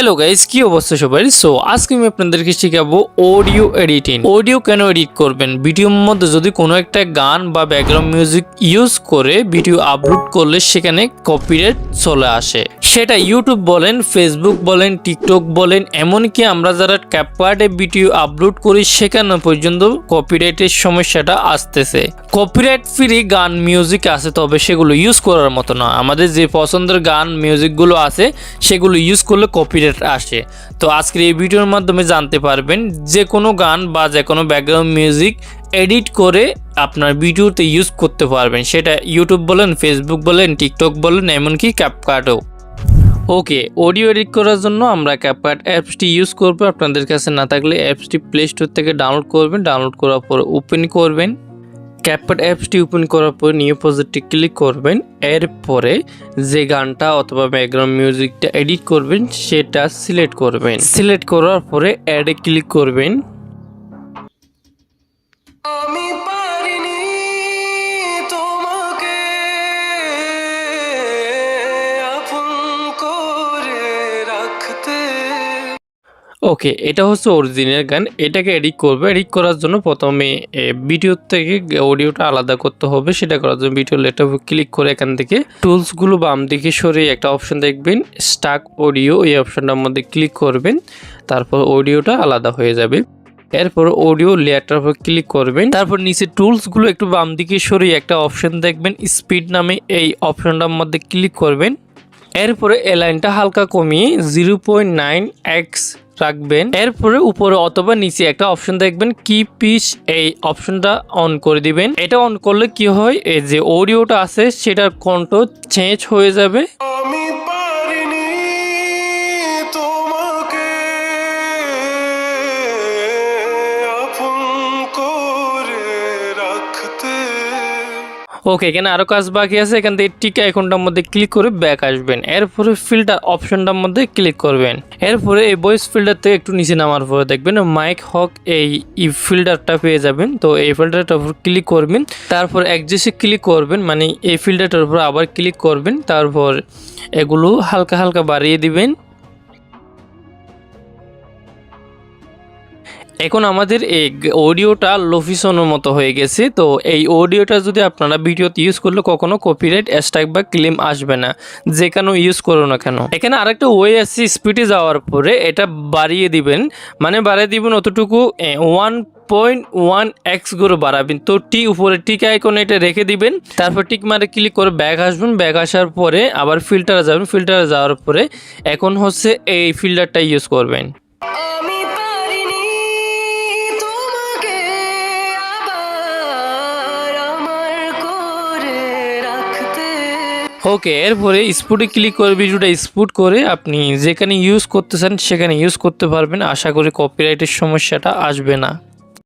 Hello guys, কি অবস্থা সবার? সো আজকে আমি আপনাদেরকে শেখাবো অডিও এডিটিং। অডিও কেন এডিট করবেন? ভিডিওর মধ্যে যদি কোনো একটা গান বা ব্যাকগ্রাউন্ড মিউজিক ইউজ করে ভিডিও আপলোড করলে সেখানে কপিরাইট চলে আসে। সেটা ইউটিউব বলেন, ফেসবুক বলেন, টিকটক বলেন, এমনকি আমরা যারা ক্যাপকাটে ভিডিও আপলোড করি সেখানে পর্যন্ত কপিরাইটের সমস্যাটা আসতেছে। কপিরাইট ফ্রি গান মিউজিক আছে, তবে সেগুলো ইউজ করার মতো না। আমাদের যে পছন্দের গান মিউজিকগুলো আছে সেগুলো ইউজ করলে কপিরাইট আসে। তো আজকের এই ভিডিওর মাধ্যমে জানতে পারবেন যে কোনো গান বা যে কোনো ব্যাকগ্রাউন্ড মিউজিক এডিট করে আপনার ভিডিওতে ইউজ করতে পারবেন। সেটা ইউটিউব বলেন, ফেসবুক বলেন, টিকটক বলেন, এমনকি ক্যাপকাটও। ওকে, অডিও এডিট করার জন্য আমরা ক্যাপকাট অ্যাপসটি ইউজ করব। আপনাদের কাছে না থাকলে অ্যাপসটি প্লে স্টোর থেকে ডাউনলোড করবেন। ডাউনলোড করার পর ওপেন করবেন। ক্যাপকাট অ্যাপসটি ওপেন করার পর নিউ প্রজেক্টে ক্লিক করবেন। এরপরে যে গানটা অথবা ব্যাকগ্রাউন্ড মিউজিকটা এডিট করবেন সেটা সিলেক্ট করবেন। সিলেক্ট করার পরে অ্যাডে ক্লিক করবেন। ওকে, এটা হচ্ছে অরিজিনাল গান। এটাকে এডিট করবে। এডিট করার জন্য প্রথমে ভিডিও থেকে অডিওটা আলাদা করতে হবে। সেটা করার জন্য ভিডিও লেটারে ক্লিক করে এখান থেকে টুলসগুলো বাম দিকে সরিয়ে একটা অপশন দেখবেন স্টাক অডিও, এই অপশনটার মধ্যে ক্লিক করবেন। তারপর অডিওটা আলাদা হয়ে যাবে। এরপর অডিও লেয়ারটার উপর ক্লিক করবেন। তারপর নিচে টুলসগুলো একটু বাম দিকে সরিয়ে একটা অপশন দেখবেন স্পিড নামে, এই অপশনটার মধ্যে ক্লিক করবেন। এরপরে এই লাইনটা হালকা কমিয়ে 0.9x রাখবেন। এরপরে উপরে অথবা নিচে একটা অপশন দেখবেন কি পিচ, এই অপশনটা অন করে দিবেন। এটা অন করলে কি হয়, এই যে অডিওটা আছে সেটার কণ্ঠ চেঞ্জ হয়ে যাবে। ওকে, এখানে আরো কাজ বাকি আছে। এখান থেকে টিক আইকনটার মধ্যে ক্লিক করে ব্যাক আসবেন। এরপরে ফিল্টার অপশনটার মধ্যে ক্লিক করবেন। এরপরে এই ভয়েস ফিল্টার থেকে একটু নিচে নামার পরে দেখবেন মাইক হক, এই ফিল্টারটা পেয়ে যাবেন। তো এই ফিল্টারটার উপর ক্লিক করবেন। তারপর একজেসে ক্লিক করবেন, মানে এই ফিল্টারটার উপর আবার ক্লিক করবেন। তারপর এগুলো হালকা হালকা বাড়িয়ে দিবেন। এখন আমাদের এই অডিওটা লোফিসনের মতো হয়ে গেছে। তো এই অডিওটা যদি আপনারা ভিডিওতে ইউজ করলে কখনো কপিরাইট স্ট্রাইক বা ক্লেম আসবে না, যে কেন ইউজ করো না কেন। এখানে আরেকটা ওয়ে আছে, স্পিডে যাওয়ার পরে এটা বাড়িয়ে দিবেন, মানে বাড়িয়ে দিবেন অতটুকু 1.1x করে বাড়াবেন। তো উপরে টিক আইকনে এটা রেখে দিবেন। তারপর টিক মারে ক্লিক করে ব্যাক আসবেন। ব্যাক আসার পরে আবার ফিল্টারে যাবেন। ফিল্টারে যাওয়ার পরে এখন হচ্ছে এই ফিল্টারটা ইউজ করবেন। ওকে, এরপরে স্পুটে ক্লিক করে ভিডিওটা স্পুট করে আপনি যেখানে ইউজ করতে চান সেখানে ইউজ করতে পারবেন। আশা করি কপিরাইটের সমস্যাটা আসবে না।